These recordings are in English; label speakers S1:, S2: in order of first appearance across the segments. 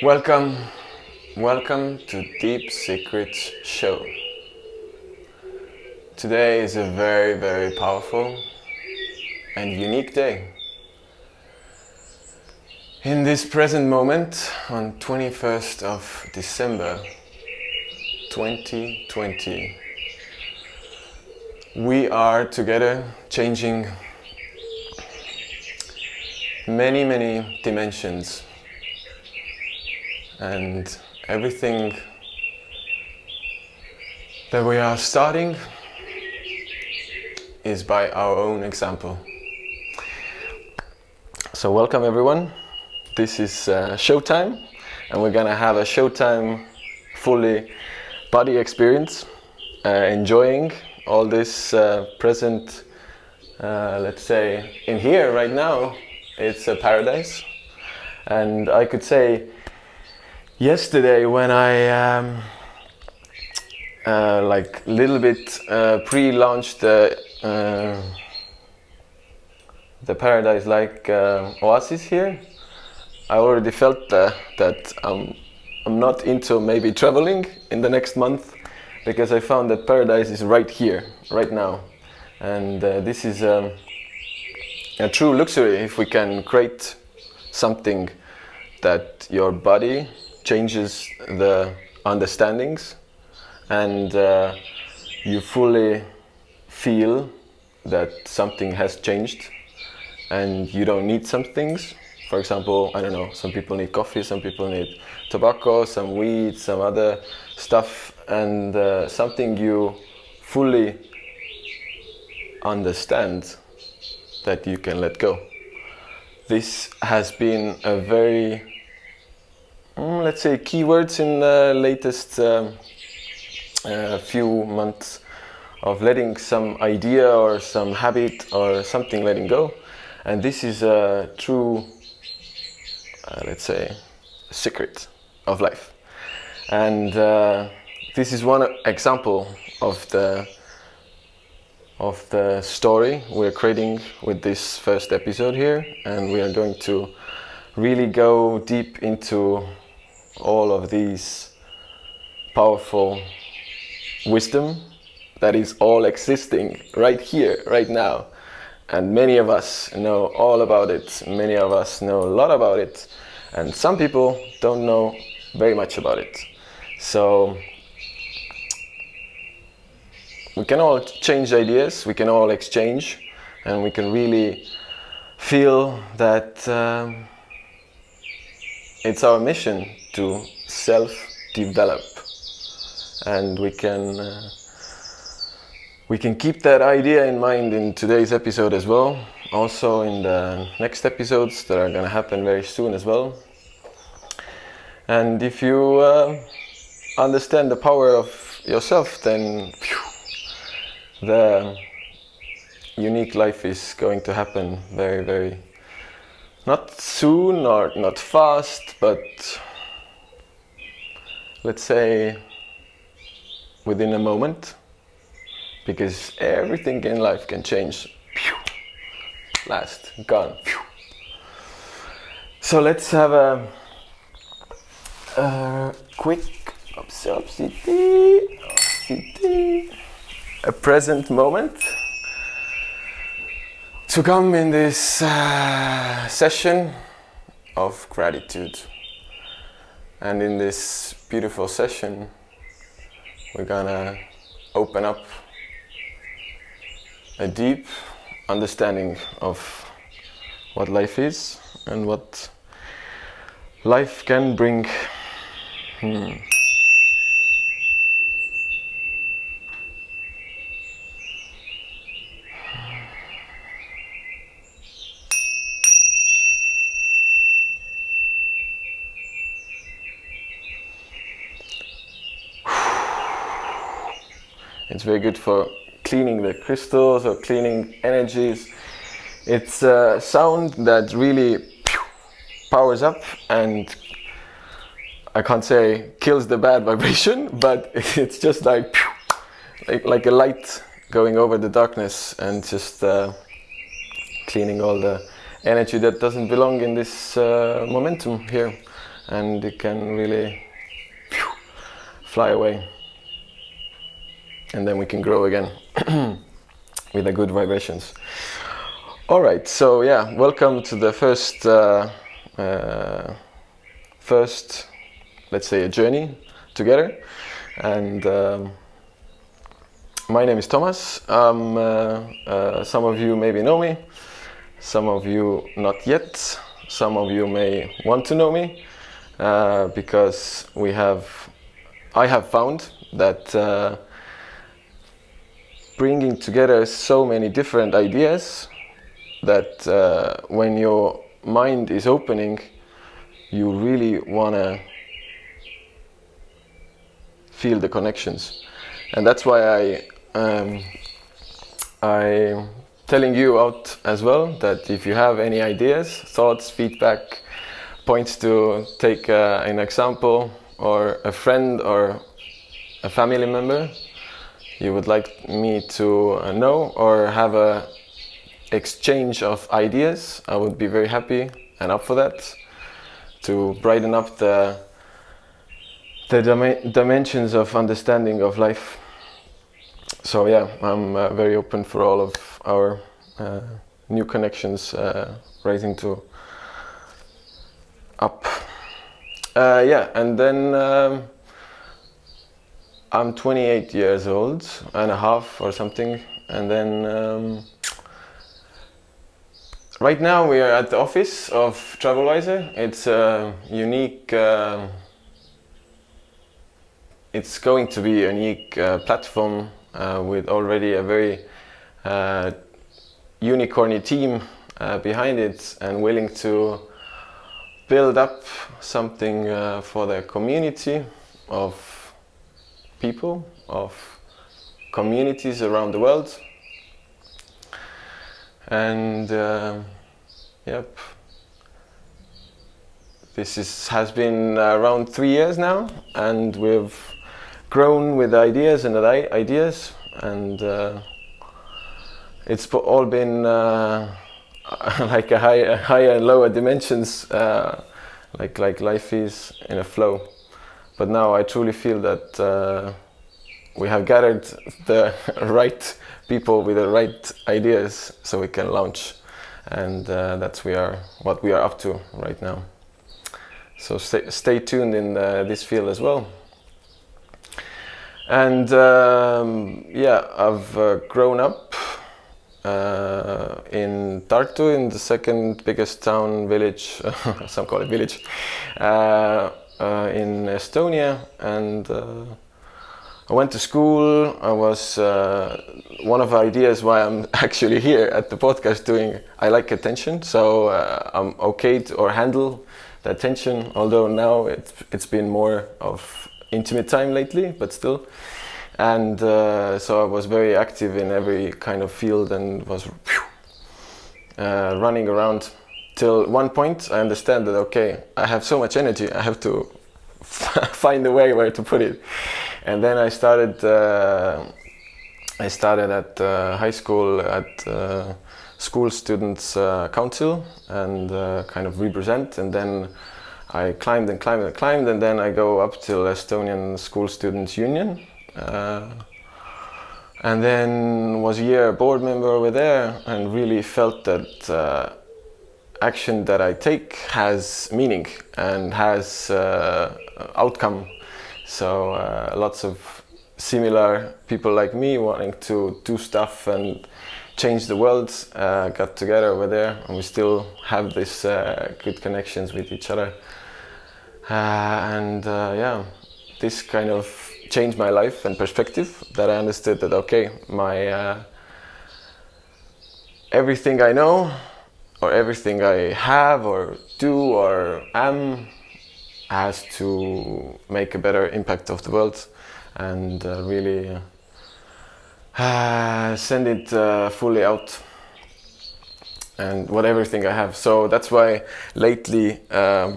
S1: Welcome to Deep Secrets Show. Today is a very powerful and unique day. In this present moment, on 21st of December 2020, we are together changing many dimensions, and everything that we are starting is by our own example. So welcome everyone. This is showtime, and we're gonna have a showtime fully body experience, enjoying all this present, let's say in here right now. It's a paradise. And I could say yesterday when I like little bit pre-launched the paradise like oasis here, I already felt that I'm not into maybe traveling in the next month, because I found that paradise is right here, right now. And this is a true luxury if we can create something that your body changes the understandings, and you fully feel that something has changed and you don't need some things. For example, I don't know, some people need coffee, some people need tobacco, some weed, some other stuff, and something you fully understand that you can let go. This has been a very, let's say, keywords in the latest few months of letting some idea or some habit or something letting go. And this is a true, let's say, secret of life. And this is one example of the story we're creating with this first episode here. And we are going to really go deep into all of these powerful wisdom that is all existing right here, right now. And many of us know all about it. Many of us know a lot about it. And some people don't know very much about it. So we can all change ideas, we can all exchange, and we can really feel that it's our mission to self-develop. And we can keep that idea in mind in today's episode as well, also in the next episodes that are gonna happen very soon as well. And if you understand the power of yourself, then the unique life is going to happen very, not soon or not fast, but let's say within a moment, because everything in life can change. Last, gone. So let's have a quick a present moment to come in this session of gratitude. And in this beautiful session, we're gonna open up a deep understanding of what life is and what life can bring. It's very good for cleaning the crystals or cleaning energies. It's a sound that really powers up, and I can't say kills the bad vibration, but it's just like a light going over the darkness and just cleaning all the energy that doesn't belong in this momentum here. and it can really fly away. And then we can grow again with the good vibrations. All right, so yeah, welcome to the first, let's say, a journey together. And my name is Toomas. Some of you maybe know me, some of you not yet. Some of you may want to know me because I have found that bringing together so many different ideas, that when your mind is opening, you really want to feel the connections. And that's why I'm telling you out as well that if you have any ideas, thoughts, feedback, points to take an example, or a friend or a family member you would like me to know, or have a exchange of ideas, I would be very happy and up for that, to brighten up the dimensions of understanding of life. So yeah, I'm very open for all of our new connections rising to up. Yeah, and then I'm 28 years old and a half or something, and then right now we are at the office of TravelWiser. It's a unique, it's going to be a unique platform with already a very unicorny team behind it, and willing to build up something for the community of people, of communities around the world. And yep, this has been around 3 years now, and we've grown with ideas and ideas, and it's all been like a higher and lower dimensions, like life is in a flow. But now I truly feel that we have gathered the right people with the right ideas, so we can launch, and that's what we are up to right now. So stay tuned in this field as well. And yeah, I've grown up in Tartu, in the second biggest village, some call it village, in Estonia, and I went to school. I was one of the ideas why I'm actually here at the podcast I like attention, so I'm okay to handle the attention, although now it's been more of intimate time lately, but still. And so I was very active in every kind of field, and was running around till one point I understand that, okay, I have so much energy, I have to find a way where to put it. And then I started at high school at school students council, and kind of represent, and then I climbed, and then I go up till Estonian School Students Union, and then was a year board member over there, and really felt that action that I take has meaning and has outcome. So lots of similar people like me wanting to do stuff and change the world got together over there, and we still have this good connections with each other. And yeah, this kind of changed my life and perspective, that I understood that, okay, my everything I know, or everything I have or do or am, has to make a better impact of the world, and really send it fully out, and everything I have. So that's why lately I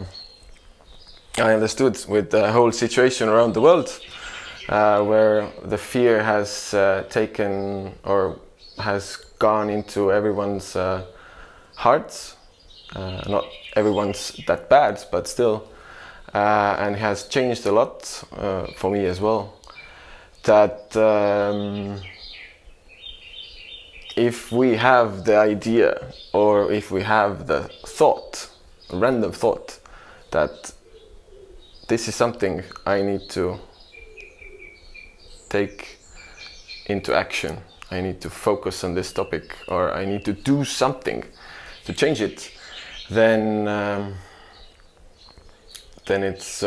S1: understood with the whole situation around the world, where the fear has taken or has gone into everyone's hearts. Not everyone's that bad, but still. and has changed a lot for me as well. That if we have the idea, or if we have the thought, a random thought, that this is something I need to take into action, I need to focus on this topic, or I need to do something to change it, then it's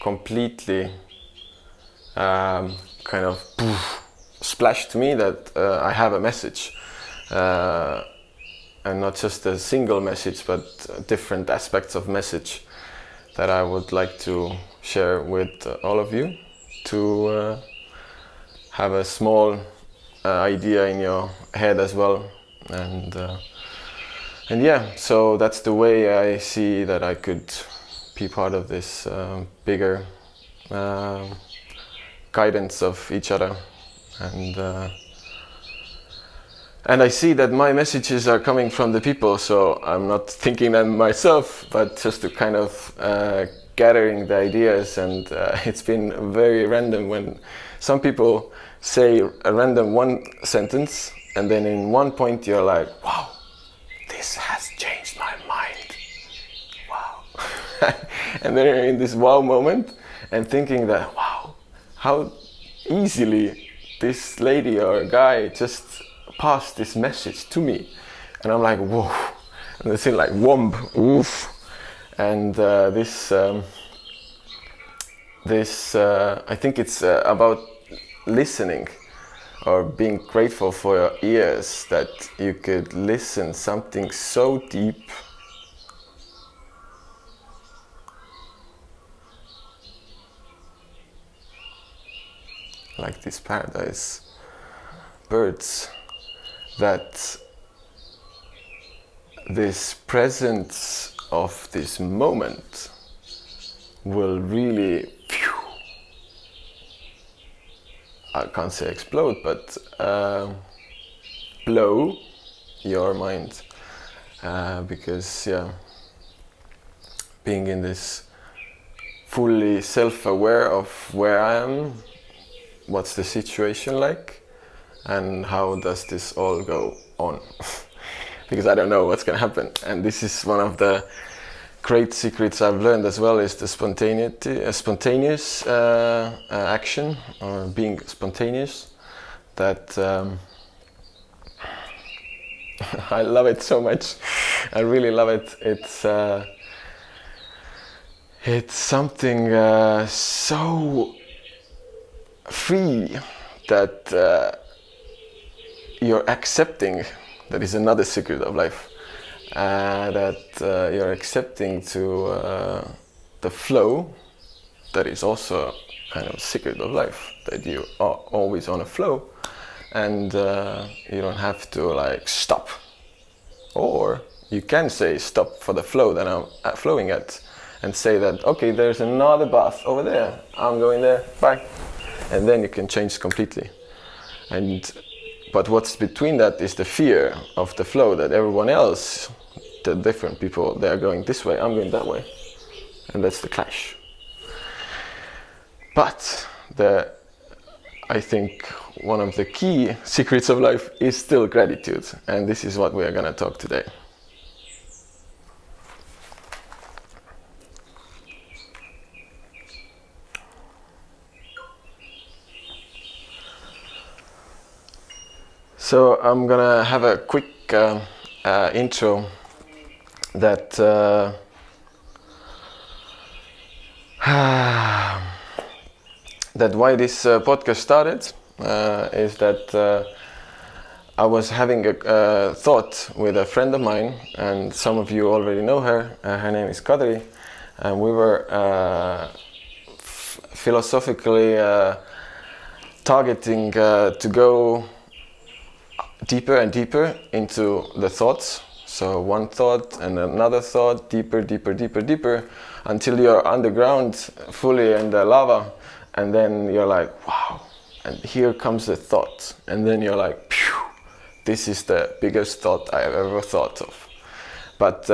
S1: completely kind of splashed to me that I have a message, and not just a single message, but different aspects of message that I would like to share with all of you, to have a small idea in your head as well. And yeah, so that's the way I see that I could be part of this bigger guidance of each other. And I see that my messages are coming from the people, so I'm not thinking them myself, but just to kind of gathering the ideas. And it's been very random when some people say a random one sentence, and then in one point you're like, wow, this has changed my mind. Wow. And then you're in this wow moment and thinking that, wow, how easily this lady or guy just passed this message to me. And I'm like, whoa. And it's like, womb, oof. And this, I think it's about listening, or being grateful for your ears, that you could listen something so deep, like these paradise birds, that this presence of this moment will really, I can't say explode, but blow your mind, because yeah, being in this fully self-aware of where I am, what's the situation like, and how does this all go on. Because I don't know what's gonna happen, and this is one of the great secrets I've learned as well, is the spontaneous action, or being spontaneous. That I love it so much. I really love it. It's something so free that you're accepting. That is another secret of life. That you're accepting to the flow. That is also kind of a secret of life, that you are always on a flow, and you don't have to like stop. Or you can say stop for the flow that I'm flowing at, and say that, okay, there's another bath over there, I'm going there, bye. And then you can change completely. But what's between that is the fear of the flow, that everyone else, the different people, they are going this way, I'm going that way. And that's the clash. But I think one of the key secrets of life is still gratitude. And this is what we are going to talk today. So I'm gonna have a quick intro that that why this podcast started is that I was having a thought with a friend of mine, and some of you already know her. Her name is Kadri, and we were philosophically targeting to go deeper and deeper into the thoughts. So one thought and another thought, deeper, deeper, deeper, deeper, until you're underground, fully in the lava, and then you're like, wow, and here comes the thought, and then you're like, phew, this is the biggest thought I have ever thought of. But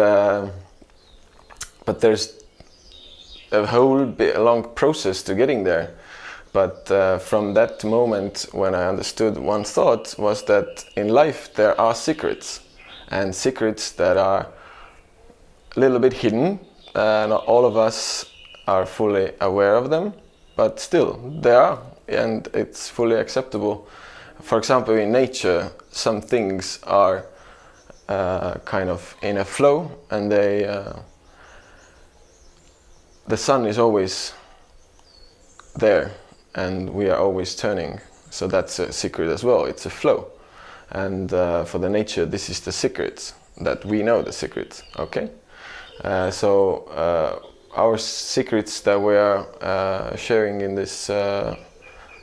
S1: there's a whole long process to getting there. But from that moment when I understood one thought was that in life there are secrets, and secrets that are a little bit hidden. Not all of us are fully aware of them, but still they are, and it's fully acceptable. For example, in nature, some things are kind of in a flow, and the sun is always there, and we are always turning. So that's a secret as well. It's a flow, and for the nature, this is the secret that we know. The secret, okay. So our secrets that we are sharing in this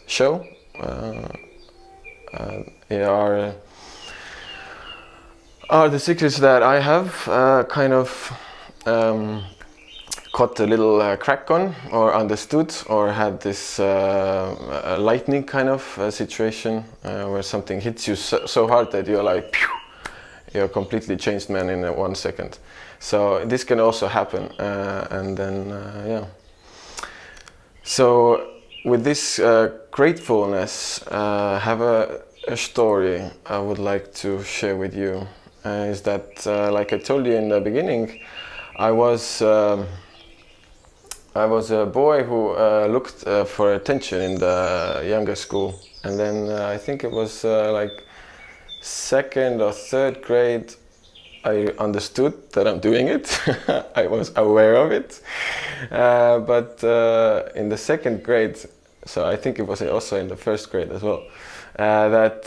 S1: show are the secrets that I have kind of caught a little crack on, or understood, or had this lightning kind of situation where something hits you so hard that you're like, pew, you're a completely changed man in 1 second. So this can also happen, and then yeah. So with this gratefulness, have a story I would like to share with you. Is that like I told you in the beginning, I was a boy who looked for attention in the younger school, and then I think it was like 2nd or 3rd grade, I understood that I'm doing it. I was aware of it, but in the 2nd grade, so I think it was also in the 1st grade as well, that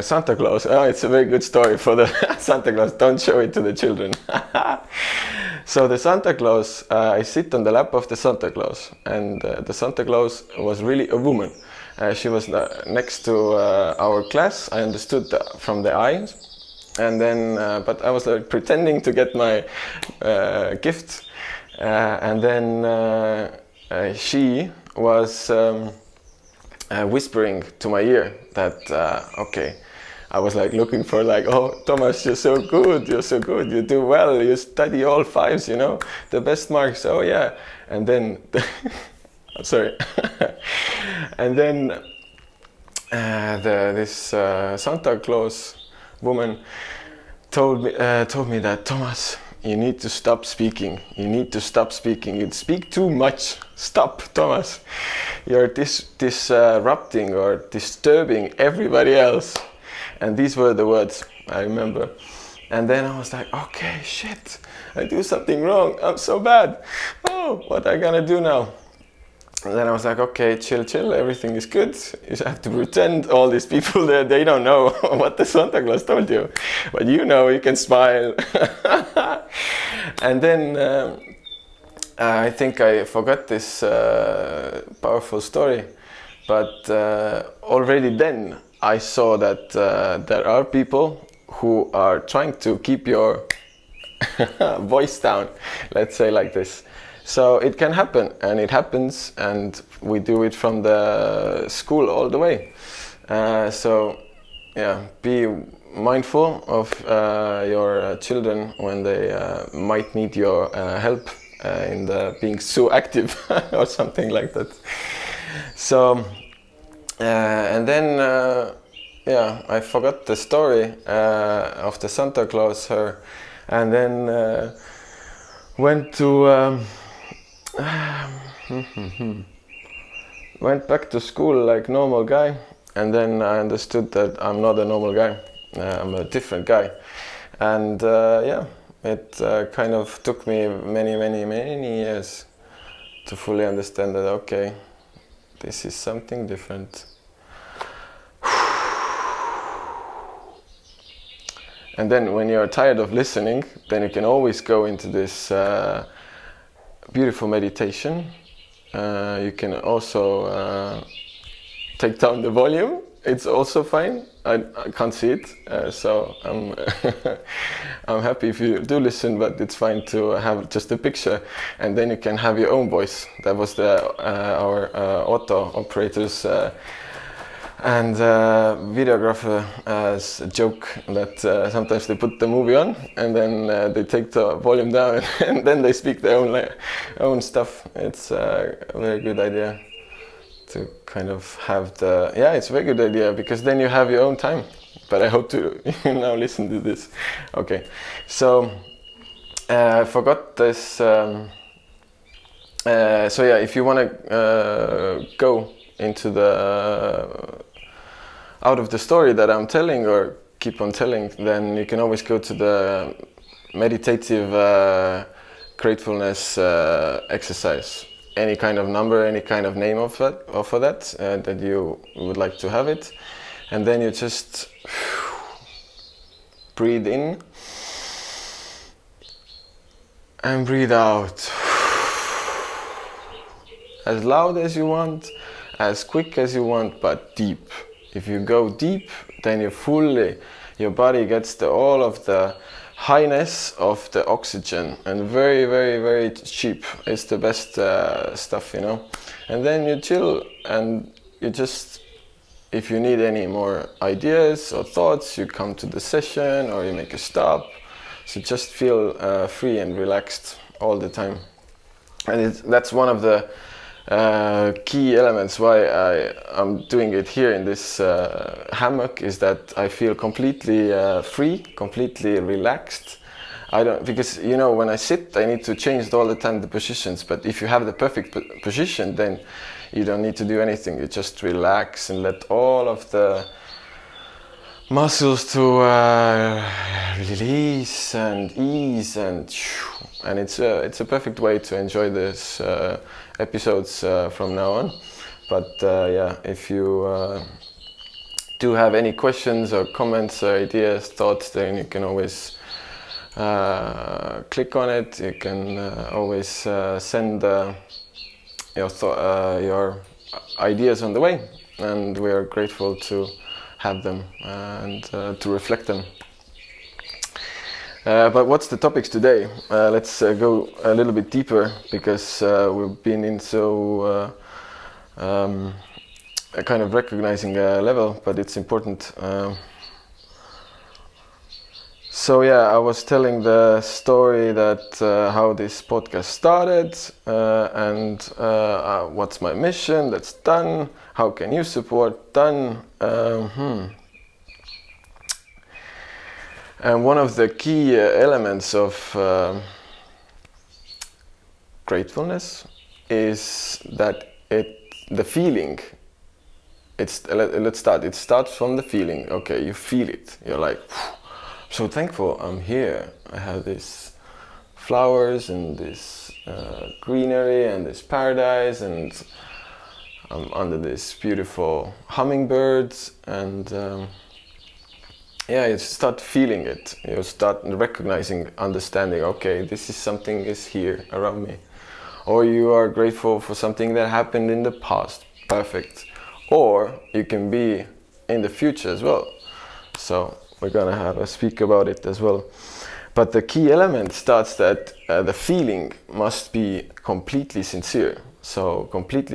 S1: Santa Claus, it's a very good story for the Santa Claus, don't show it to the children. So the Santa Claus, I sit on the lap of the Santa Claus, and the Santa Claus was really a woman. She was next to our class. I understood from the eyes, and then but I was pretending to get my gift, and then she was whispering to my ear that okay. I was like looking for like, oh, Toomas, you're so good, you do well, you study all 5s, you know, the best marks, oh yeah. And then, sorry, and then this Santa Claus woman told me that, Toomas, you need to stop speaking, you speak too much, stop, Toomas, you're disrupting or disturbing everybody else. And these were the words I remember. And then I was like, okay, shit, I do something wrong. I'm so bad. Oh, what am I gonna do now? And then I was like, okay, chill, everything is good. You have to pretend all these people there, they don't know what the Santa Claus told you. But you know, you can smile. And then I think I forgot this powerful story. But already then, I saw that there are people who are trying to keep your voice down, let's say like this. So it can happen, and it happens, and we do it from the school all the way. So yeah, be mindful of your children when they might need your help in being so active or something like that. So and then yeah, I forgot the story of the Santa Claus, her, and then went to went back to school like normal guy, and then I understood that I'm not a normal guy, I'm a different guy. And yeah, it kind of took me many years to fully understand that, okay, this is something different. And then when you're tired of listening, then you can always go into this beautiful meditation. You can also take down the volume. It's also fine. I can't see it, so I'm I'm happy if you do listen, but it's fine to have just a picture, and then you can have your own voice. That was our auto operator's And videographer as a joke that sometimes they put the movie on and then they take the volume down and then they speak their own stuff. It's a very good idea to kind of have it's a very good idea because then you have your own time. But I hope to now listen to this. Okay, so I forgot this. If you want to go into the out of the story that I'm telling or keep on telling, then you can always go to the meditative gratefulness exercise. Any kind of number, any kind of name of that, that you would like to have it. And then you just breathe in and breathe out. As loud as you want, as quick as you want, but deep. If you go deep, then your body gets all of the highness of the oxygen, and very, very, very cheap. It's the best stuff, you know. And then you chill, and you just, if you need any more ideas or thoughts, you come to the session or you make a stop. So just feel free and relaxed all the time. And that's one of the key elements why I'm doing it here in this hammock, is that I feel completely free, completely relaxed. Because you know, when I sit, I need to change all the time the positions, but if you have the perfect position, then you don't need to do anything. You just relax and let all of the muscles to release and ease, and it's a perfect way to enjoy this episodes from now on. But if you do have any questions or comments or ideas, thoughts, then you can always click on it. You can always send your ideas on the way, and we are grateful to have them and to reflect them. But what's the topics today? Let's go a little bit deeper, because we've been in so a kind of recognizing level, but it's important. I was telling the story that how this podcast started, and what's my mission. That's done. How can you support? Done. And one of the key elements of gratefulness is that the feeling. Let's start. It starts from the feeling. Okay, you feel it. You're like, so thankful I'm here. I have these flowers and this greenery and this paradise, and I'm under this beautiful hummingbirds, and you start feeling it. You start recognizing, understanding, okay, this is something is here around me. Or you are grateful for something that happened in the past. Perfect. Or you can be in the future as well. So we're gonna have a speak about it as well. But the key element starts that the feeling must be completely sincere. So complete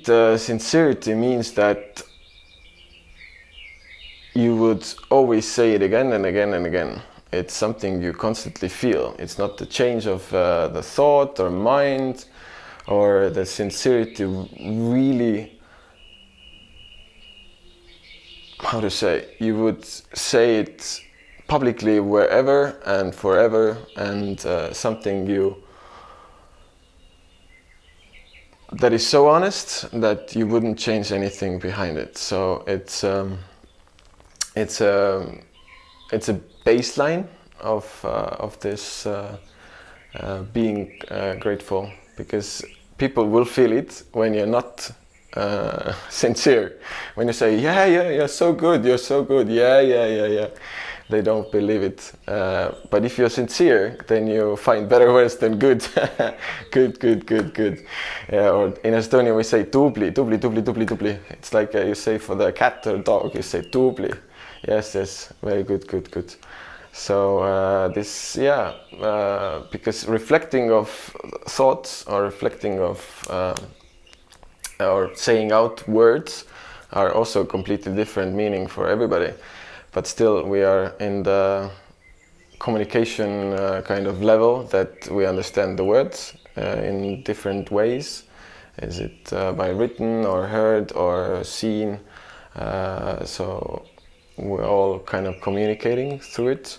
S1: sincerity means that you would always say it again and again and again. It's something you constantly feel. It's not the change of the thought or mind, or the sincerity really, how to say, you would say it publicly wherever and forever, and something that is so honest that you wouldn't change anything behind it. So it's a baseline of this being grateful, because people will feel it when you're not sincere. When you say, yeah, you're so good, yeah, they don't believe it. But if you're sincere, then you find better words than good. good. Yeah, or in Estonia we say tubli. It's like you say for the cat or dog, you say tubli. Yes, very good. So because reflecting of thoughts or reflecting of or saying out words are also completely different meaning for everybody. But still, we are in the communication kind of level that we understand the words in different ways. Is it by written or heard or seen? So we're all kind of communicating through it.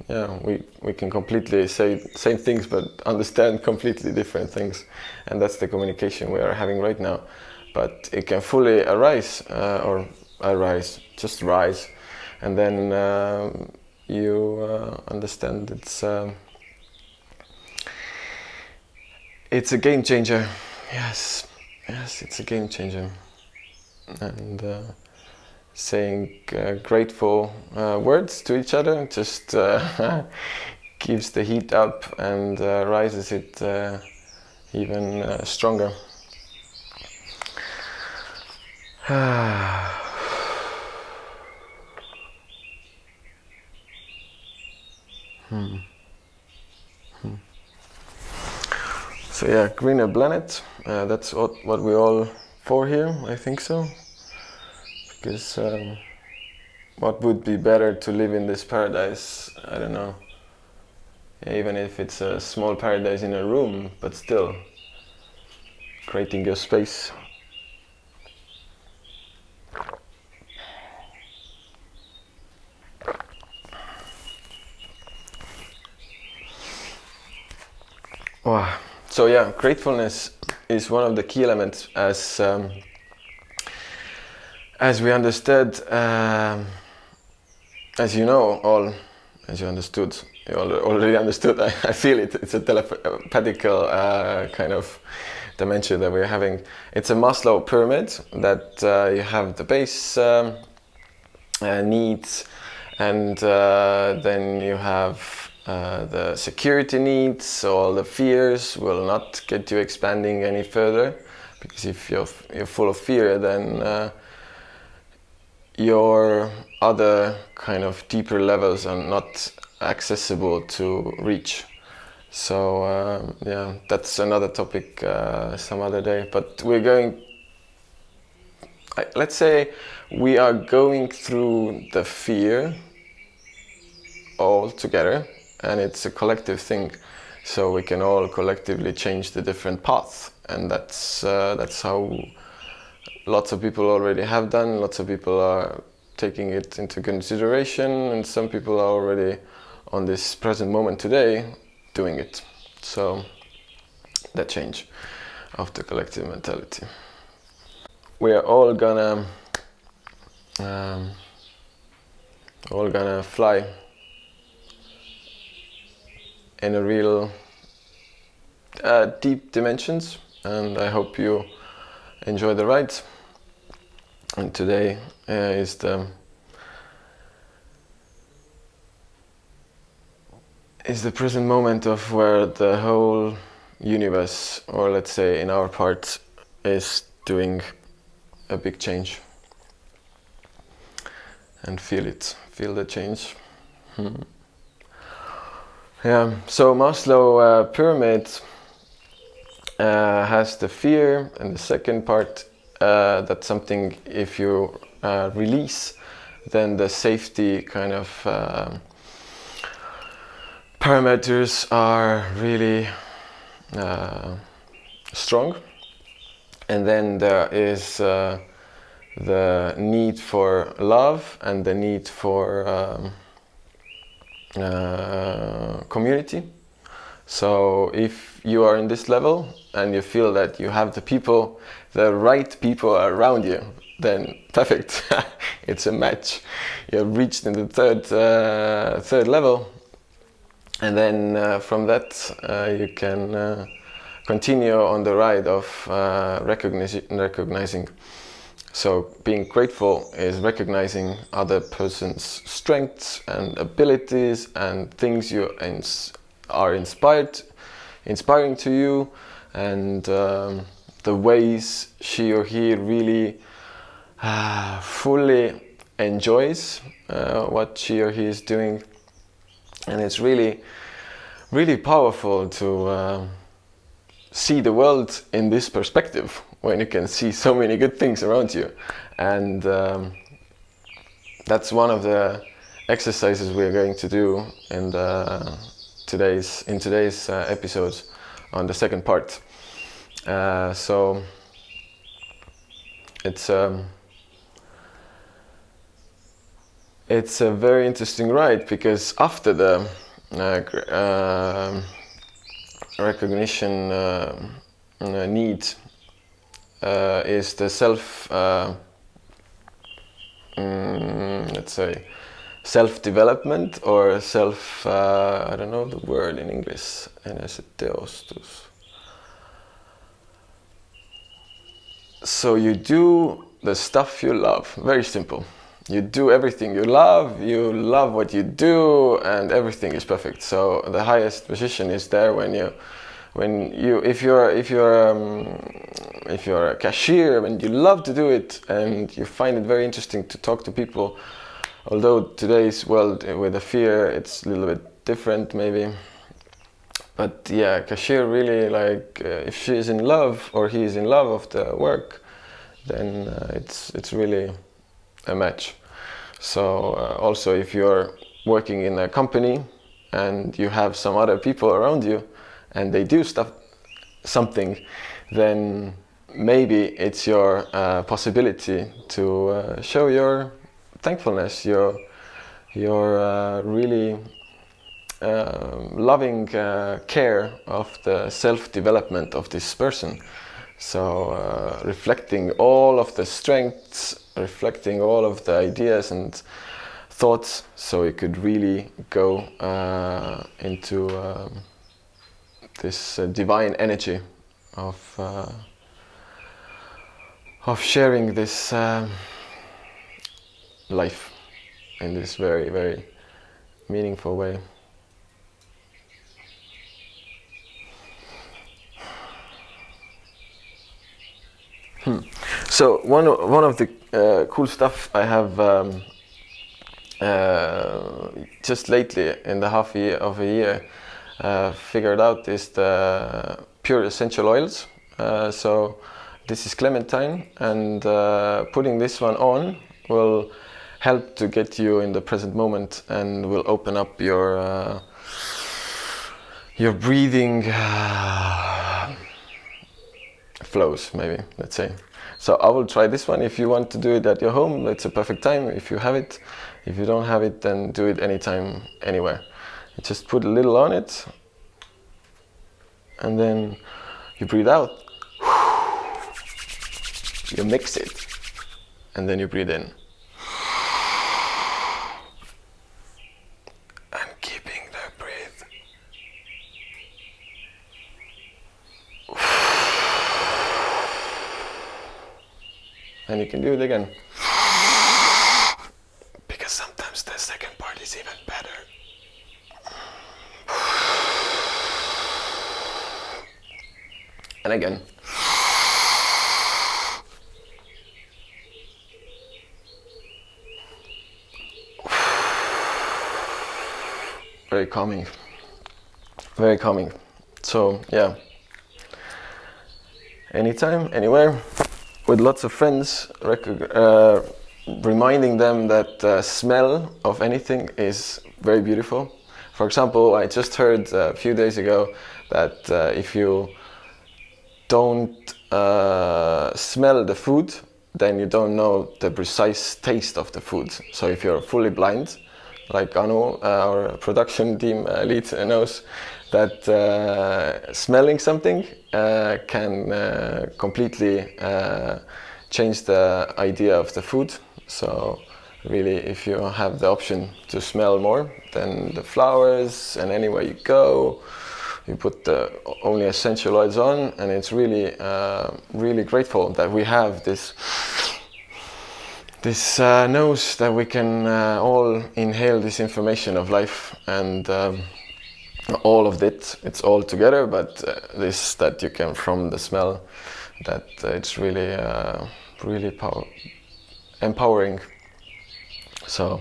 S1: Yeah, we can completely say same things but understand completely different things, and that's the communication we are having right now. But it can fully arise just rise, and then you understand it's a game changer. Yes, it's a game changer. And saying grateful words to each other just keeps the heat up and rises it even stronger. So yeah, greener planet, that's what we're all for here, I think so. Because what would be better to live in this paradise? I don't know. Even if it's a small paradise in a room, but still creating your space. Wow. So yeah, gratefulness is one of the key elements as we understood, as you know, as you understood, you already understood. I feel it. It's a telepathical kind of dimension that we're having. It's a Maslow pyramid that you have the base needs, and then you have the security needs. So all the fears will not get you expanding any further, because if you're full of fear, then your other kind of deeper levels are not accessible to reach. So yeah, that's another topic some other day. But we're going, let's say we are going through the fear all together, and it's a collective thing. So we can all collectively change the different paths, and that's how lots of people already have done. Lots of people are taking it into consideration, and some people are already on this present moment today doing it. So that change of the collective mentality. We are all gonna fly in a real deep dimensions, and I hope you enjoy the ride. And today is the present moment of where the whole universe, or let's say in our part, is doing a big change. And feel the change. Yeah, so Maslow pyramid has the fear, and the second part, that's something if you release, then the safety kind of parameters are really strong. And then there is the need for love and the need for community. So if you are in this level and you feel that you have the right people around you, then perfect. It's a match. You have reached in the third level, and then from that you can continue on the ride of recognizing. So being grateful is recognizing other person's strengths and abilities and things you are inspiring to you, and the ways she or he really fully enjoys what she or he is doing. And it's really, really powerful to see the world in this perspective when you can see so many good things around you. And that's one of the exercises we're going to do in today's episode on the second part. So it's a very interesting ride, because after the recognition need is the let's say self-development, or I don't know the word in English, eneseteostus. So you do the stuff you love, very simple. You do everything you love what you do, and everything is perfect. So the highest position is there if you're a cashier and you love to do it and you find it very interesting to talk to people. Although today's world with the fear, it's a little bit different maybe. But yeah, cashier really, like if she is in love or he is in love of the work, then it's really a match. So also if you're working in a company and you have some other people around you and they do something, then maybe it's your possibility to show your thankfulness, your really loving care of the self-development of this person. So reflecting all of the strengths, reflecting all of the ideas and thoughts, so it could really go into this divine energy of sharing this life in this very, very meaningful way. So one of the cool stuff I have just lately in the half of a year figured out is the pure essential oils. So this is clementine, and putting this one on will help to get you in the present moment and will open up your breathing flows, maybe, let's say. So I will try this one. If you want to do it at your home, it's a perfect time if you have it. If you don't have it, then do it anytime, anywhere. You just put a little on it, and then you breathe out. You mix it, and then you breathe in. And keeping the breath. And you can do it again. Because sometimes the second part is even better. And again. Very calming. Very calming. So, yeah. Anytime, anywhere, with lots of friends, reminding them that the smell of anything is very beautiful. For example, I just heard a few days ago that if you don't smell the food, then you don't know the precise taste of the food. So if you're fully blind, like Anu, our production team lead, knows that smelling something can completely change the idea of the food. So really, if you have the option to smell more, then the flowers, and anywhere you go, you put the only essential oils on, and it's really, really grateful that we have this nose that we can all inhale this information of life, and all of it, it's all together, but this that you can from the smell, that it's really, really empowering. So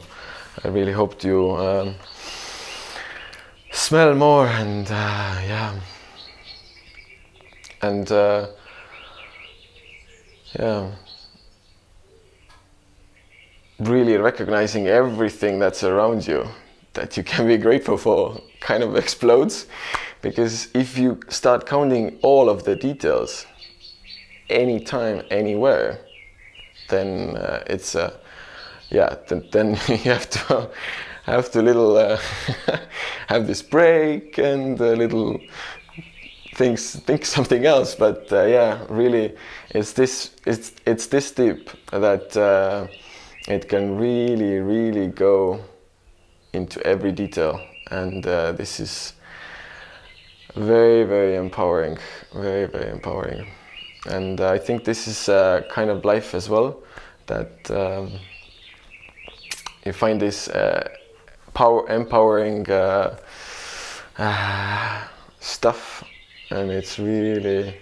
S1: I really hope you smell more and And yeah, really recognizing everything that's around you that you can be grateful for kind of explodes, because if you start counting all of the details anytime, anywhere, then it's then you have to little have this break and a little think something else. But yeah, really, it's this deep that it can really go into every detail, and this is very empowering, very empowering. And I think this is kind of life as well, that you find this empowering stuff, and it's really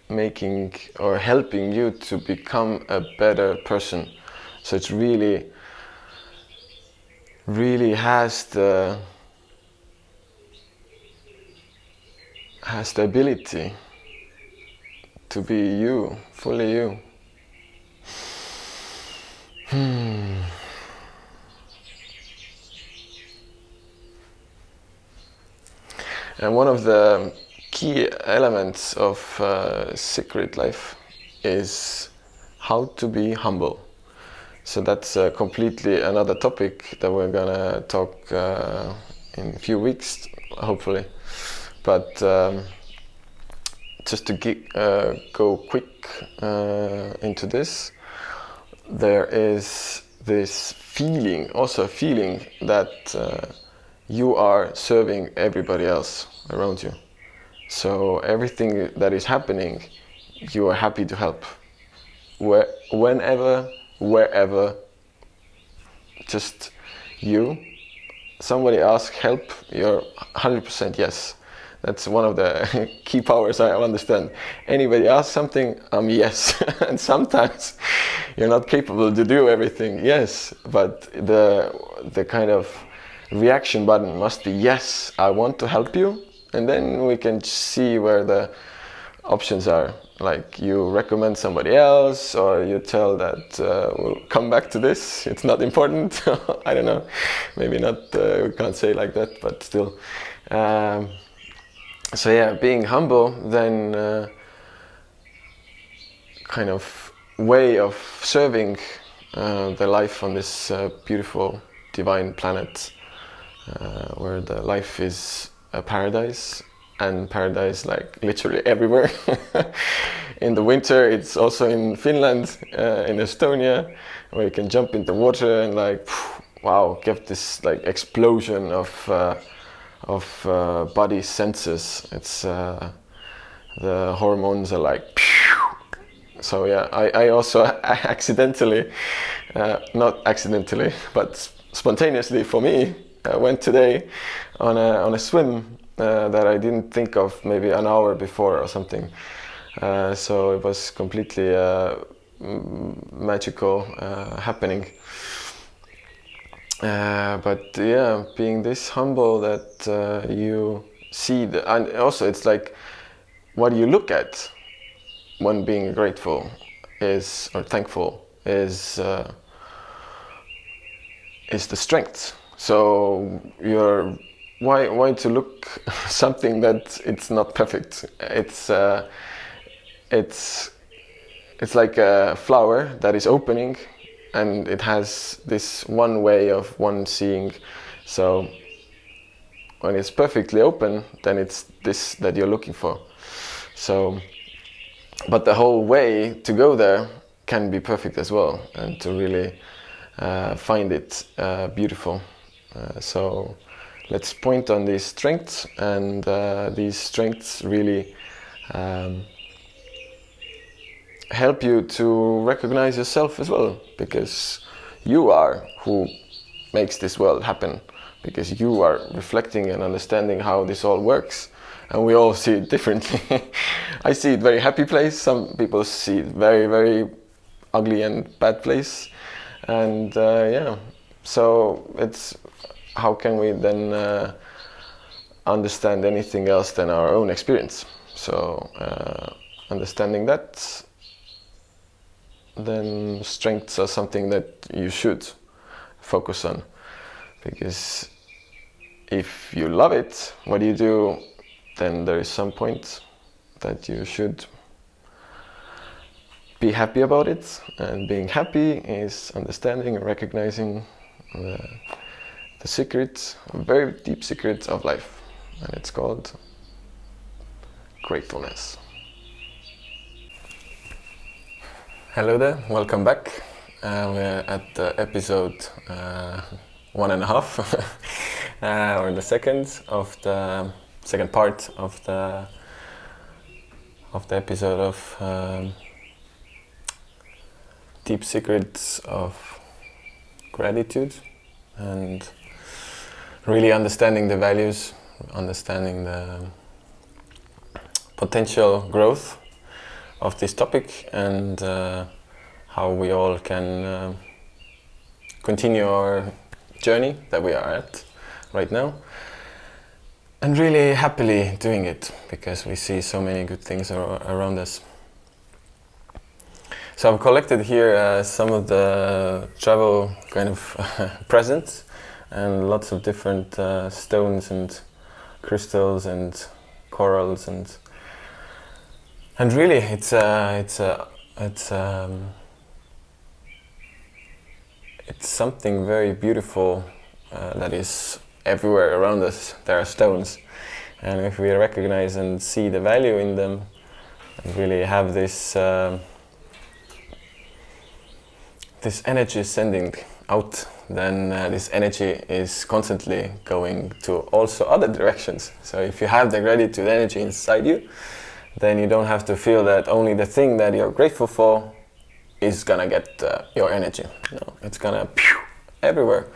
S1: making or helping you to become a better person. So it's really has the ability to be you, fully you. And one of the key elements of secret life is how to be humble. So that's completely another topic that we're gonna talk in a few weeks, hopefully. But just to go quick into this, there is this feeling, also a feeling that you are serving everybody else around you. So everything that is happening, you are happy to help. Whenever, wherever, just you. Somebody asks help, you're 100% yes. That's one of the key powers I understand. Anybody asks something, yes. And sometimes you're not capable to do everything, yes. But the kind of reaction button must be yes, I want to help you. And then we can see where the options are. Like you recommend somebody else, or you tell that we'll come back to this, it's not important. I don't know, maybe not, we can't say like that, but still. So yeah, being humble, then kind of way of serving the life on this beautiful divine planet, where the life is a paradise, and paradise like literally everywhere. In the winter, it's also in Finland, in Estonia, where you can jump into water and like, wow, get this like explosion of body senses. It's the hormones are like, so yeah, I also accidentally, not accidentally, but spontaneously for me, went today on a swim that I didn't think of maybe an hour before or something. So it was completely magical happening. But yeah, being this humble that you see, and also it's like, what do you look at when being grateful is, or thankful, is the strength. So you're why to look something that it's not perfect. It's like a flower that is opening, and it has this one way of one seeing. So when it's perfectly open, then it's this that you're looking for. So, but the whole way to go there can be perfect as well, and to really find it beautiful. So let's point on these strengths, and these strengths really help you to recognize yourself as well, because you are who makes this world happen, because you are reflecting and understanding how this all works, and we all see it differently. I see it very happy place, some people see it very ugly and bad place, and yeah, so it's how can we then understand anything else than our own experience? So understanding that, then strengths are something that you should focus on, because if you love it, what you do, then there is some point that you should be happy about it. And being happy is understanding and recognizing the secret, a very deep secret of life, and it's called gratefulness. Hello there, welcome back. We're at episode 1.5, or the second part of the episode of deep secrets of gratitude, and really understanding the values, understanding the potential growth of this topic, and how we all can continue our journey that we are at right now, and really happily doing it because we see so many good things around us. So I've collected here some of the travel kind of presents, and lots of different stones and crystals and corals, and really it's something very beautiful that is everywhere around us. There are stones, and if we recognize and see the value in them, and really have this energy sending out, then this energy is constantly going to also other directions. So if you have the gratitude energy inside you, then you don't have to feel that only the thing that you're grateful for is gonna get your energy. No, it's gonna everywhere.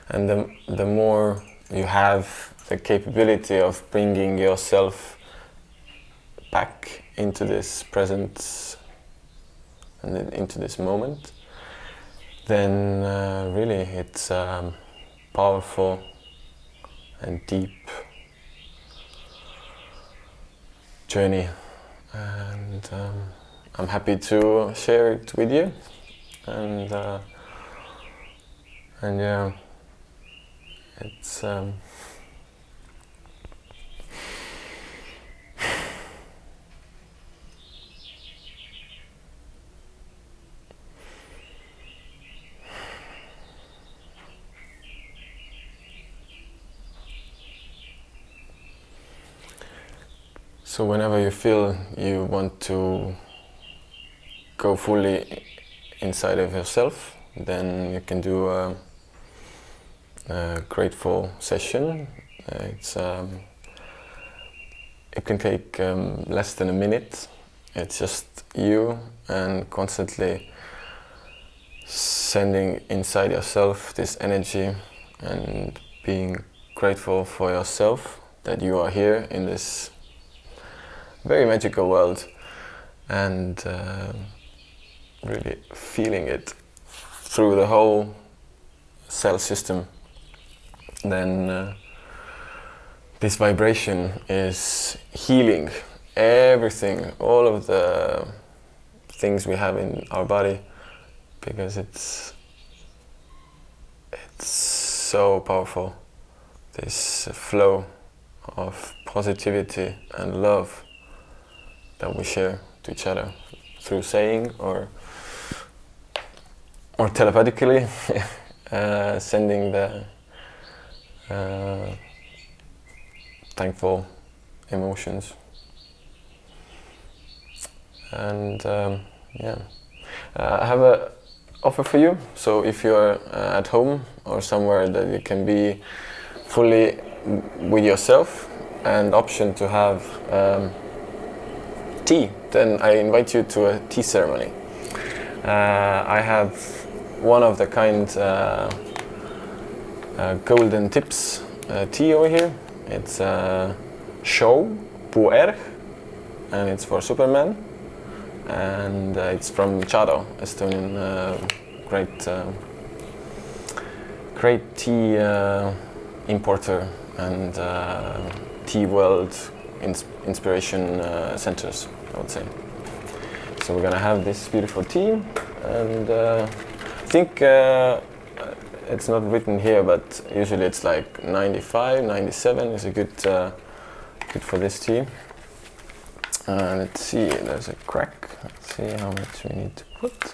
S1: And the more you have the capability of bringing yourself back into this presence and into this moment, then really it's powerful and deep journey, and I'm happy to share it with you, and yeah, it's so whenever you feel you want to go fully inside of yourself, then you can do a grateful session. It can take less than a minute. It's just you and constantly sending inside yourself this energy and being grateful for yourself that you are here in this very magical world, and really feeling it through the whole cell system. Then this vibration is healing everything, all of the things we have in our body, because it's so powerful, this flow of positivity and love that we share to each other through saying or telepathically sending the thankful emotions. And yeah, I have a offer for you. So if you're at home or somewhere that you can be fully with yourself, and option to have tea, then I invite you to a tea ceremony. I have one of the kind golden tips tea over here. It's show puer, and it's for Superman, and it's from Chado, Estonian great tea importer and tea world inspiration centers, I would say. So we're gonna have this beautiful tea, and I think it's not written here, but usually it's like 95, 97 is a good for this tea. Let's see, there's a crack. Let's see how much we need to put.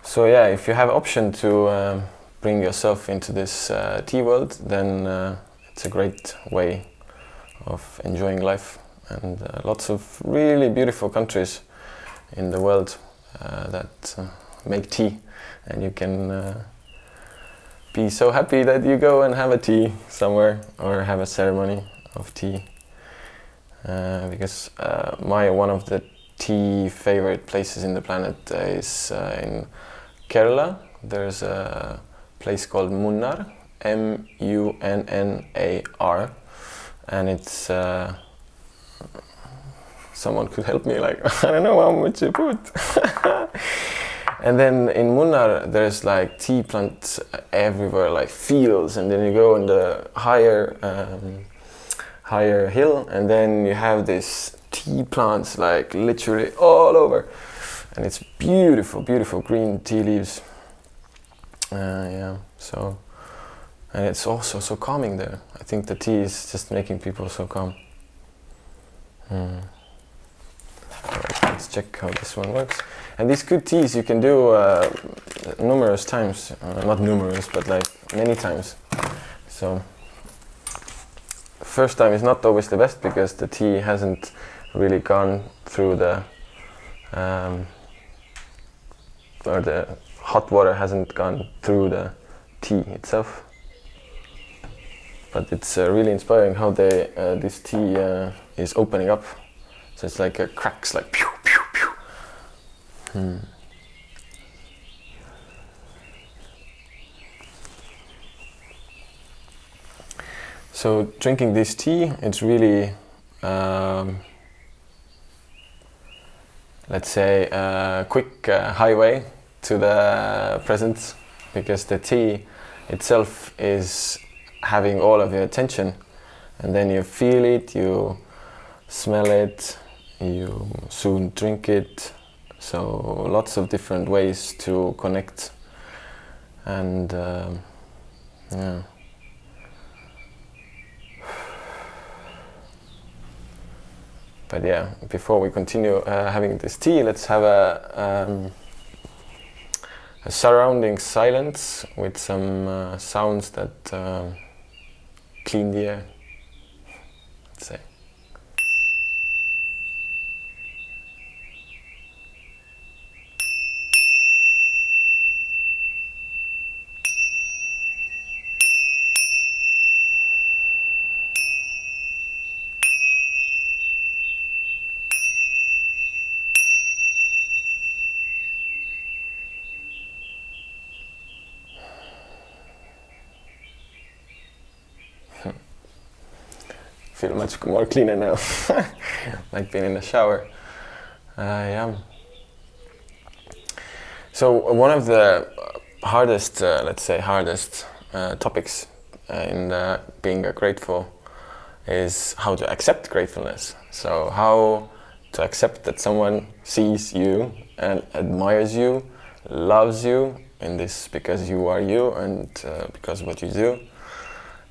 S1: So yeah, if you have option to bring yourself into this tea world, then it's a great way of enjoying life, and lots of really beautiful countries in the world that make tea, and you can be so happy that you go and have a tea somewhere or have a ceremony of tea. Because one of the tea favorite places in the planet is in Kerala. There's a place called Munnar, Munnar, and it's someone could help me, like, I don't know how much you put. And then in Munnar there's like tea plants everywhere, like fields, and then you go on the higher hill, and then you have this tea plants like literally all over, and it's beautiful green tea leaves. So, and it's also so calming there. I think the tea is just making people so calm. Alright, let's check how this one works. And these good teas you can do numerous times, not numerous, but like many times. So first time is not always the best, because the tea hasn't really gone through the or the hot water hasn't gone through the tea itself. But it's really inspiring how this tea is opening up. So it's like cracks, like pew pew pew. So drinking this tea, it's really, let's say, a quick highway to the present, because the tea itself is having all of your attention, and then you feel it, you smell it, you soon drink it. So lots of different ways to connect, and yeah. But yeah, before we continue having this tea, let's have a surrounding silence with some sounds that clean the air, let's say. Feel much more cleaner now, like being in the shower. Yeah. So one of the hardest, let's say, topics in being grateful is how to accept gratefulness. So how to accept that someone sees you and admires you, loves you in this because you are you and because of what you do,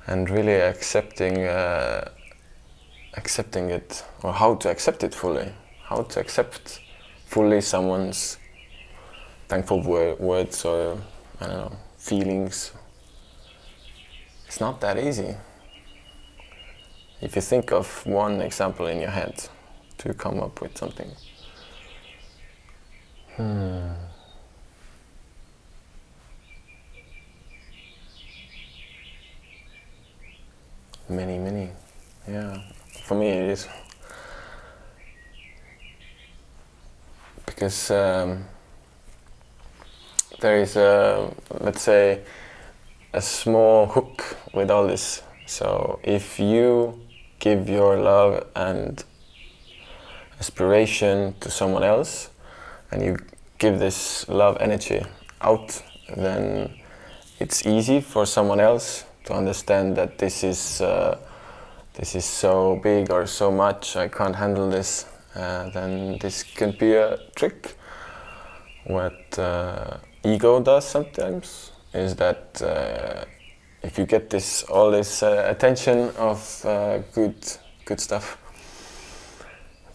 S1: and really accepting it, or how to accept it fully, how to accept fully someone's thankful words or, I don't know, feelings. It's not that easy. If you think of one example in your head to come up with something. Many, yeah. For me it is. Because there is let's say, a small hook with all this. So if you give your love and aspiration to someone else, and you give this love energy out, then it's easy for someone else to understand that this is so big or so much, I can't handle this, then this can be a trick. What ego does sometimes is that if you get all this attention of good stuff,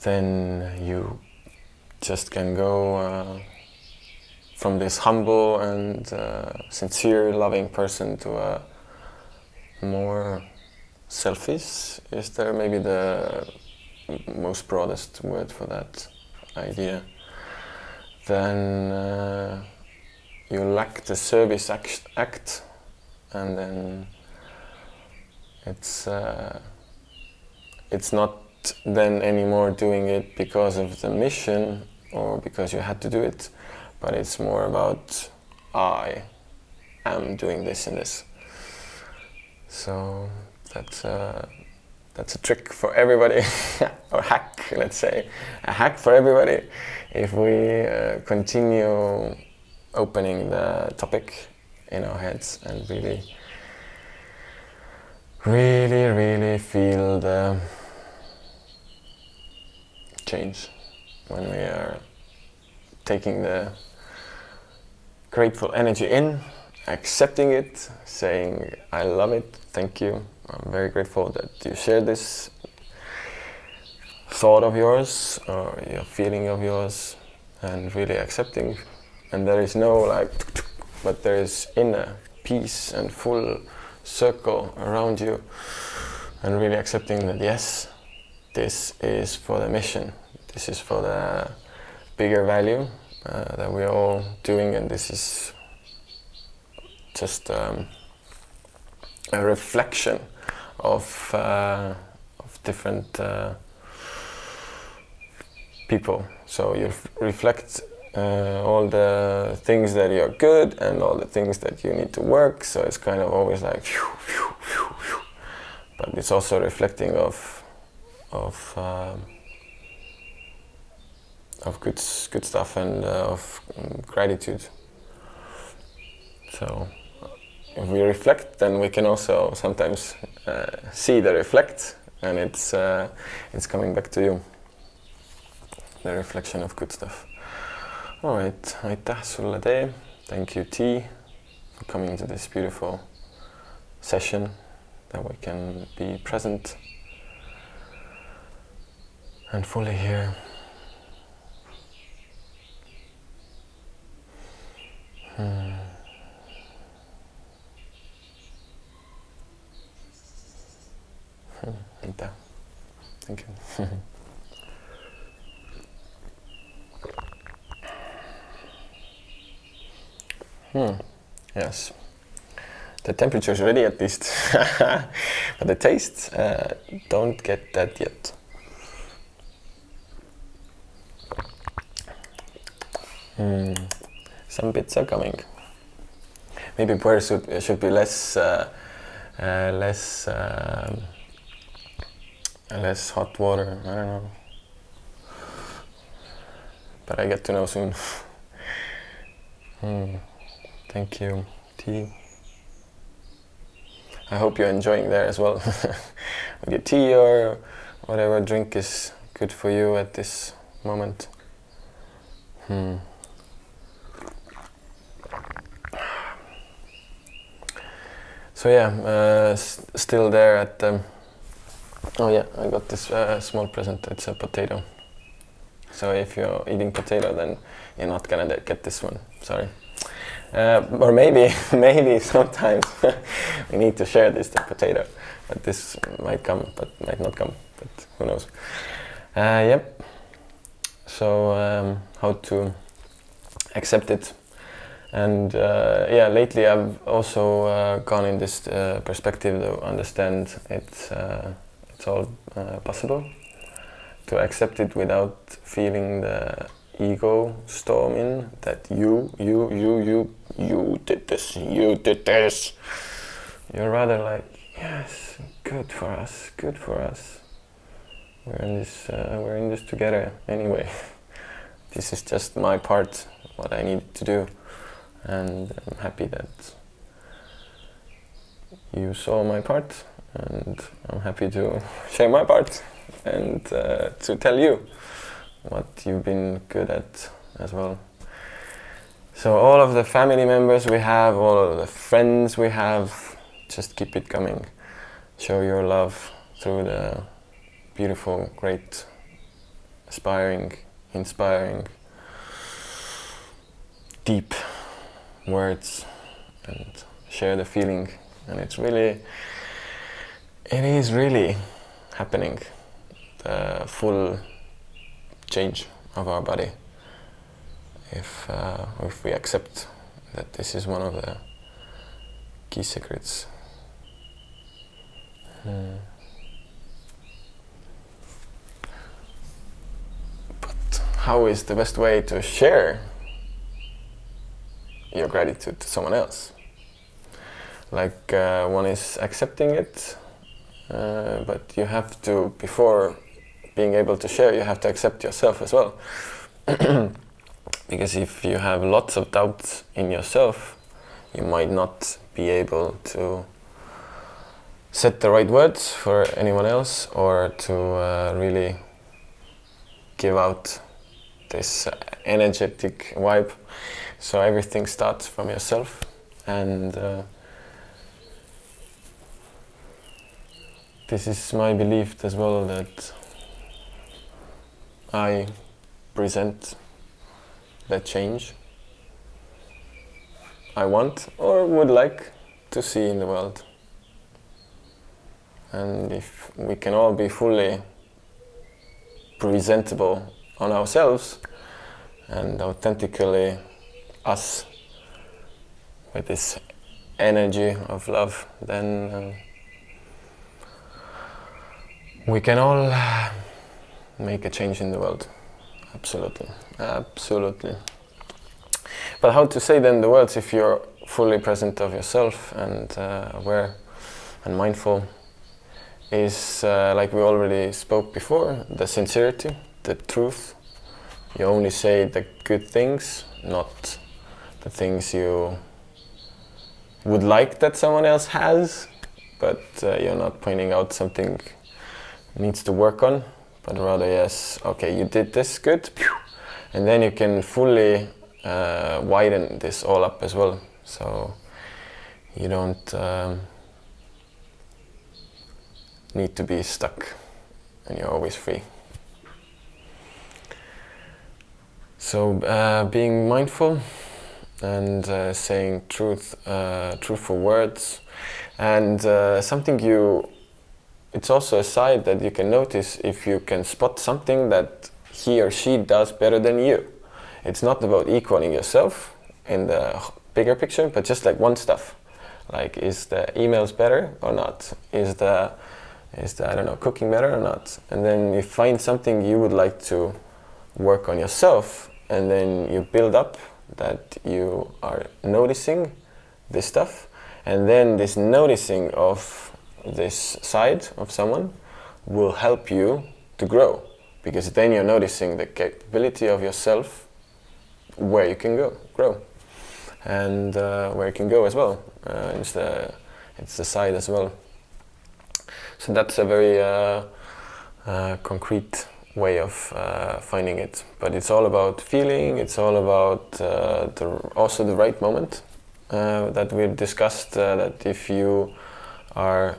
S1: then you just can go from this humble and sincere, loving person to a more selfish. Is there maybe the most broadest word for that idea? Then you lack the service act, and then it's not then anymore doing it because of the mission or because you had to do it, but it's more about I am doing this and this. So that's a trick for everybody, or hack, let's say, a hack for everybody. If we continue opening the topic in our heads and really feel the change when we are taking the grateful energy in, accepting it, saying, I love it, thank you, I'm very grateful that you shared this thought of yours or your feeling of yours, and really accepting. And there is no but there is inner peace and full circle around you, and really accepting that yes, this is for the mission, this is for the bigger value that we're all doing, and this is just a reflection of different people. So you reflect all the things that you're good and all the things that you need to work. So it's kind of always like, but it's also reflecting of good stuff and of gratitude. So if we reflect, then we can also sometimes see the reflect, and it's coming back to you. The reflection of good stuff. Alright, aitäh sulle, Tee. Thank you, T, for coming to this beautiful session, that we can be present and fully here. Aitäh. Thank you. Yes, the temperature is ready at least, but the taste, don't get that yet. Some bits are coming. Maybe prayer should be less hot water. I don't know, but I get to know soon. Thank you, T. I hope you're enjoying there as well with your tea or whatever drink is good for you at this moment. So yeah, still there at oh yeah, I got this small present. It's a potato. So if you're eating potato, then you're not gonna get this one. Sorry. Or maybe sometimes we need to share this potato, but this might come, but might not come, but who knows. Yep. So how to accept it, and yeah, lately I've also gone in this perspective to understand it's all possible to accept it without feeling the ego storm in that you did this, you did this. You're rather like, yes, good for us. We're in this together anyway. This is just my part, what I need to do, and I'm happy that you saw my part, and I'm happy to share my part and to tell you what you've been good at as well. So all of the family members we have, all of the friends we have, just keep it coming. Show your love through the beautiful, great, aspiring, inspiring, deep words, and share the feeling. And it is really happening, the full change of our body, if we accept that this is one of the key secrets. But how is the best way to share your gratitude to someone else? Like one is accepting it, but you have to, before being able to share, you have to accept yourself as well. Because if you have lots of doubts in yourself, you might not be able to set the right words for anyone else, or to really give out this energetic vibe. So everything starts from yourself, and this is my belief as well, that I present the change I want or would like to see in the world. And if we can all be fully presentable on ourselves and authentically us with this energy of love, then we can all make a change in the world. Absolutely, absolutely. But how to say then the words if you're fully present of yourself and aware and mindful is, like we already spoke before, the sincerity, the truth. You only say the good things, not the things you would like that someone else has, but you're not pointing out something needs to work on, but rather, yes, okay, you did this good, and then you can fully widen this all up as well, so you don't need to be stuck, and you're always free. So being mindful and saying truthful words, and it's also a side that you can notice if you can spot something that he or she does better than you. It's not about equaling yourself in the bigger picture, but just like one stuff. Like, is the emails better or not? Is the I don't know, cooking better or not? And then you find something you would like to work on yourself, and then you build up that you are noticing this stuff, and then this noticing of this side of someone will help you to grow, because then you're noticing the capability of yourself, where you can grow, and where you can go as well. It's the side as well. So that's a very concrete way of finding it. But it's all about feeling. It's all about also the right moment that we've discussed. That if you are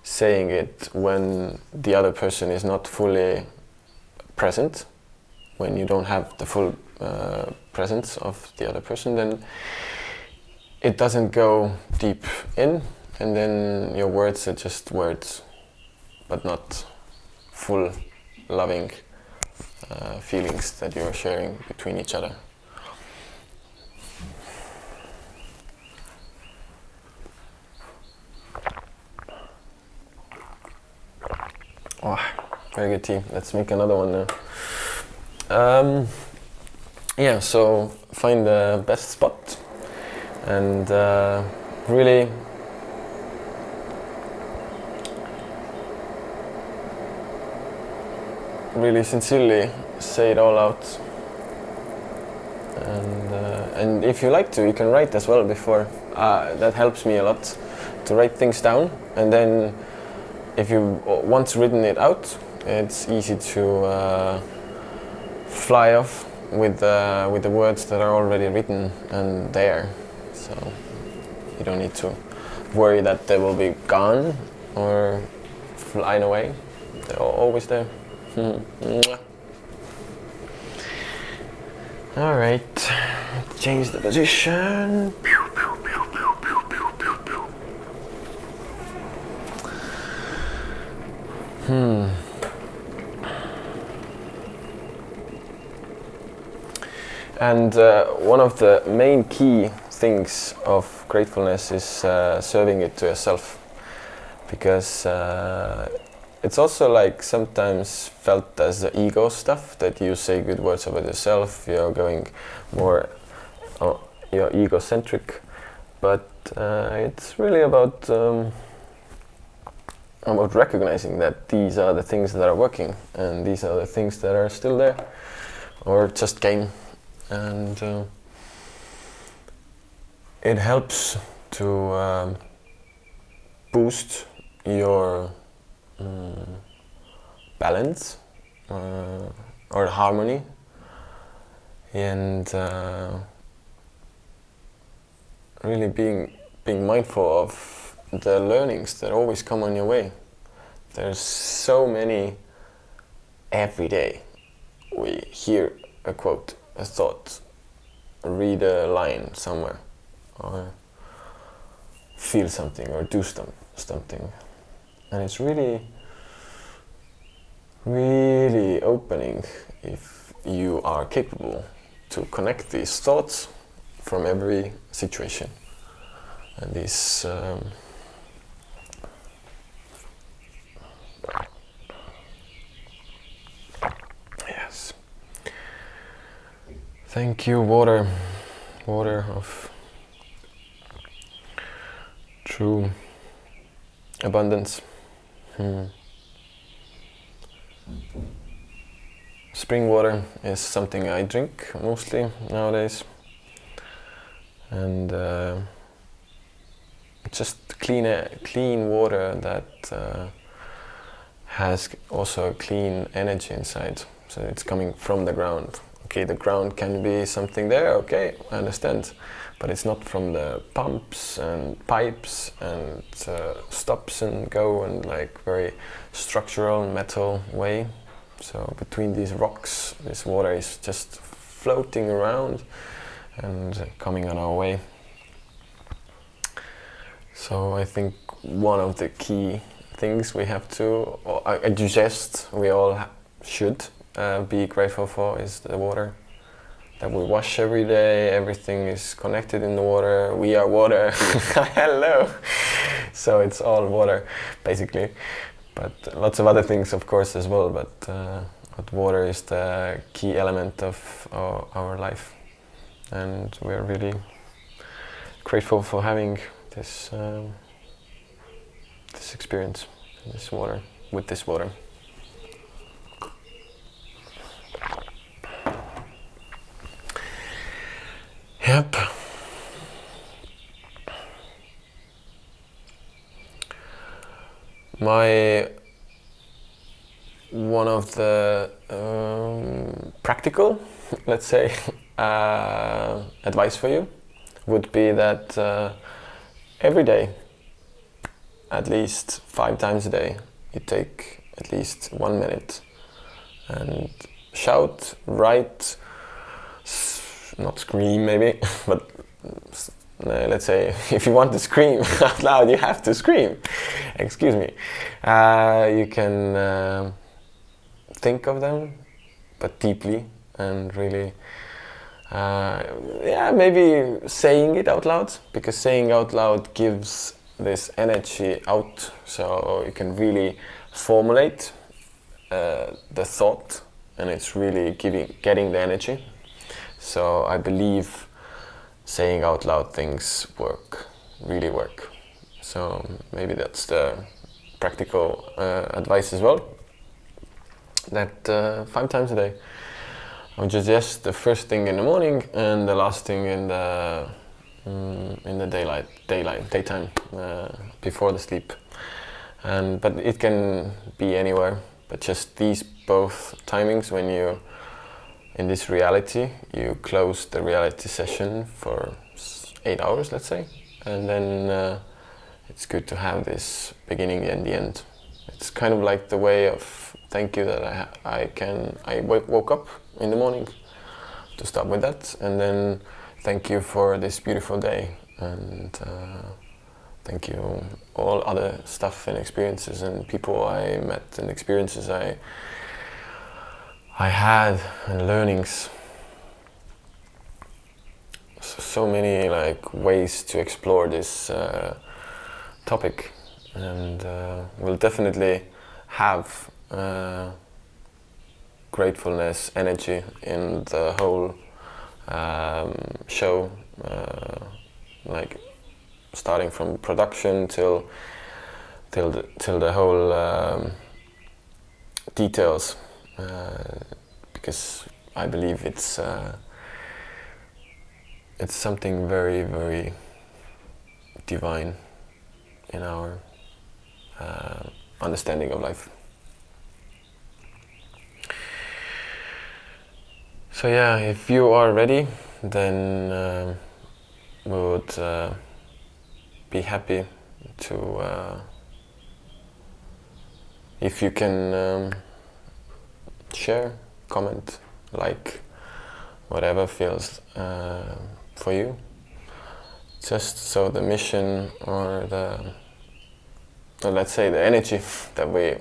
S1: saying it when the other person is not fully present, when you don't have the full presence of the other person, then it doesn't go deep in, and then your words are just words, but not full loving feelings that you're sharing between each other. Oh, very good tea. Let's make another one now. Yeah, so find the best spot and really sincerely say it all out. And if you like to, you can write as well before. That helps me a lot to write things down, and then if you once written it out, it's easy to fly off with the words that are already written and there. So you don't need to worry that they will be gone or flying away. They're always there. All right, change the position. And one of the main key things of gratefulness is serving it to yourself, because it's also like sometimes felt as the ego stuff, that you say good words about yourself, you're going more, you're egocentric, but it's really about recognizing that these are the things that are working and these are the things that are still there or just came. And it helps to boost your balance or harmony, and really being mindful of the learnings that always come on your way. There's so many every day. We hear a quote, a thought, read a line somewhere, or feel something, or do something. And it's really, really opening if you are capable to connect these thoughts from every situation. And these yes. Thank you, water of true abundance. Spring water is something I drink mostly nowadays, and just clean water that has also a clean energy inside. So it's coming from the ground. Okay, the ground can be something there, okay, I understand, but it's not from the pumps and pipes and stops and go and like very structural metal way. So between these rocks, this water is just floating around and coming on our way. So I think one of the key things we have to, or I suggest we all should be grateful for, is the water that we wash every day. Everything is connected in the water. We are water. Hello. So it's all water basically, but lots of other things of course as well, but water is the key element of our life, and we're really grateful for having this this experience, this water, with this water. Yep. One of the practical, let's say, advice for you would be that every day, at least 5 times a day, you take at least 1 minute and shout, write, not scream maybe, but let's say if you want to scream out loud, you have to scream. Excuse me. You can think of them, but deeply, and really, maybe saying it out loud, because saying out loud gives this energy out, so you can really formulate the thought, and it's really getting the energy. So I believe saying out loud things really work. So maybe that's the practical advice as well, that 5 times a day. I would suggest the first thing in the morning and the last thing in the daytime, before the sleep. But it can be anywhere. But just these both timings, when you in this reality, you close the reality session for 8 hours, let's say, and then it's good to have this beginning and the end. It's kind of like the way of thank you that I woke up in the morning, to start with that, and then thank you for this beautiful day, and thank you all other stuff and experiences and people I met and experiences I had and learnings. So many like ways to explore this topic, and we'll definitely have gratefulness energy in the whole show, like starting from production till the whole details, because I believe it's something very, very divine in our understanding of life. So yeah, if you are ready, then we would be happy to, if you can share, comment, like, whatever feels for you. Just so the mission or let's say the energy that we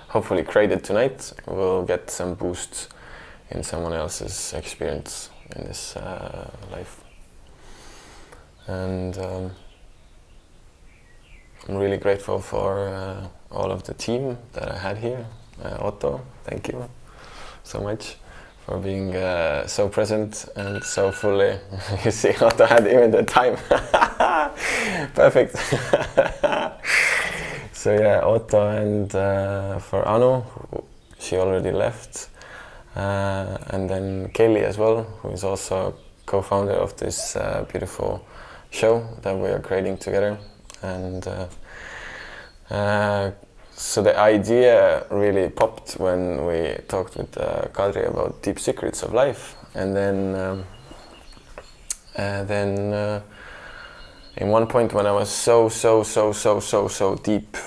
S1: hopefully created tonight will get some boost in someone else's experience in this life. And I'm really grateful for all of the team that I had here. Otto, thank you so much for being so present and so fully. You see, Otto had even the time. Perfect. So yeah, Otto, and for Anu, she already left. And then Kelly as well, who is also co-founder of this beautiful show that we are creating together. And so the idea really popped when we talked with Kadri about deep secrets of life. And then in one point when I was so deep,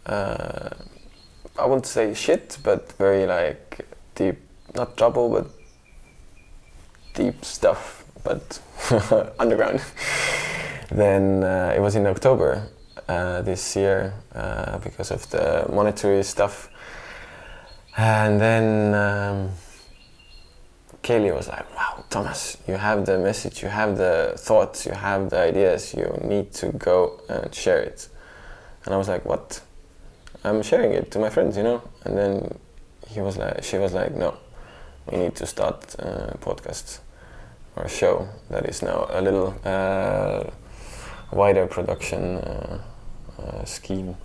S1: I wouldn't say shit, but very like deep, not trouble, but deep stuff, but underground. Then it was in October this year, because of the monetary stuff. And then Kaylee was like, wow, Toomas, you have the message, you have the thoughts, you have the ideas, you need to go and share it. And I was like, what? I'm sharing it to my friends, you know? And then she was like, no, we need to start a podcast or a show that is now a little wider production scheme.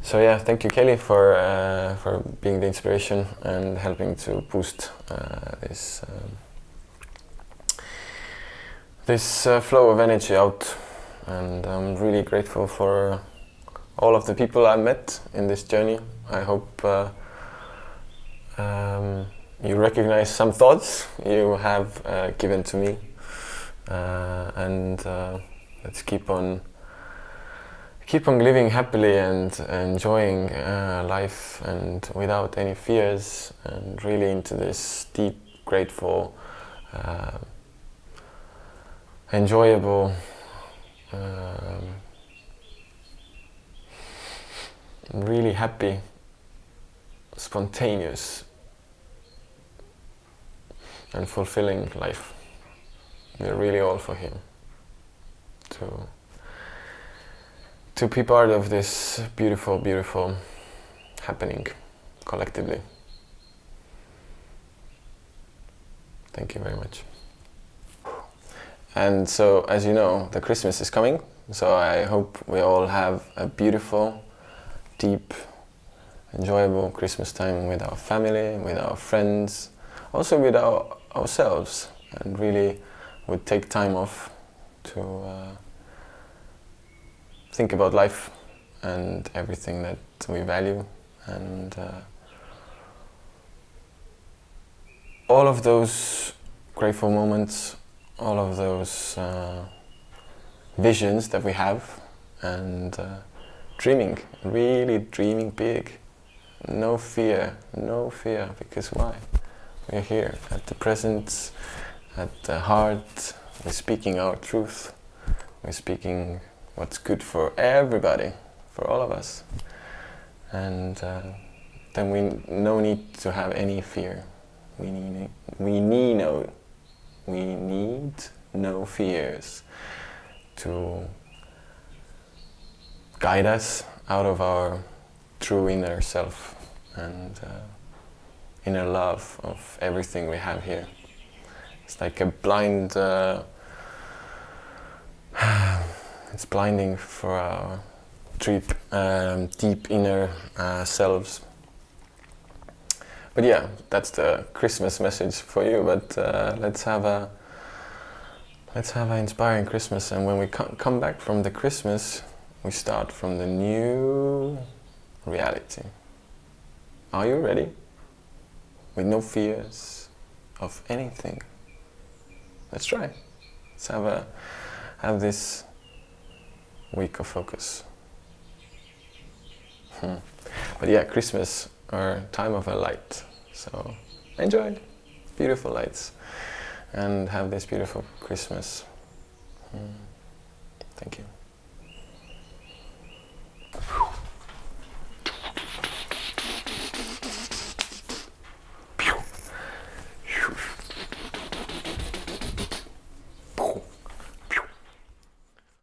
S1: So yeah, thank you, Kelly, for being the inspiration and helping to boost this flow of energy out. And I'm really grateful for all of the people I met in this journey. I hope you recognize some thoughts you have given to me, and let's keep on living happily and enjoying life, and without any fears, and really into this deep, grateful, enjoyable, really happy, spontaneous and fulfilling life. We're really all for him to be part of this beautiful, beautiful happening collectively. Thank you very much. And so, as you know, the Christmas is coming, so I hope we all have a beautiful, deep, enjoyable Christmas time with our family, with our friends, also with ourselves, and really would take time off to think about life and everything that we value, and all of those grateful moments, all of those visions that we have, and dreaming, really dreaming big. No fear, because why? We're here at the present, at the heart, we're speaking our truth, we're speaking what's good for everybody, for all of us. And then we no need to have any fear. We need no fears to guide us out of our true inner self and inner love of everything we have here. It's like a blind, it's blinding for our deep inner selves. But yeah, that's the Christmas message for you. But let's have an inspiring Christmas, and when we come back from the Christmas, we start from the new reality. Are you ready? With no fears of anything. Let's try. Let's have this week of focus. But yeah, Christmas, or time of a light. So enjoy beautiful lights and have this beautiful Christmas. Thank you.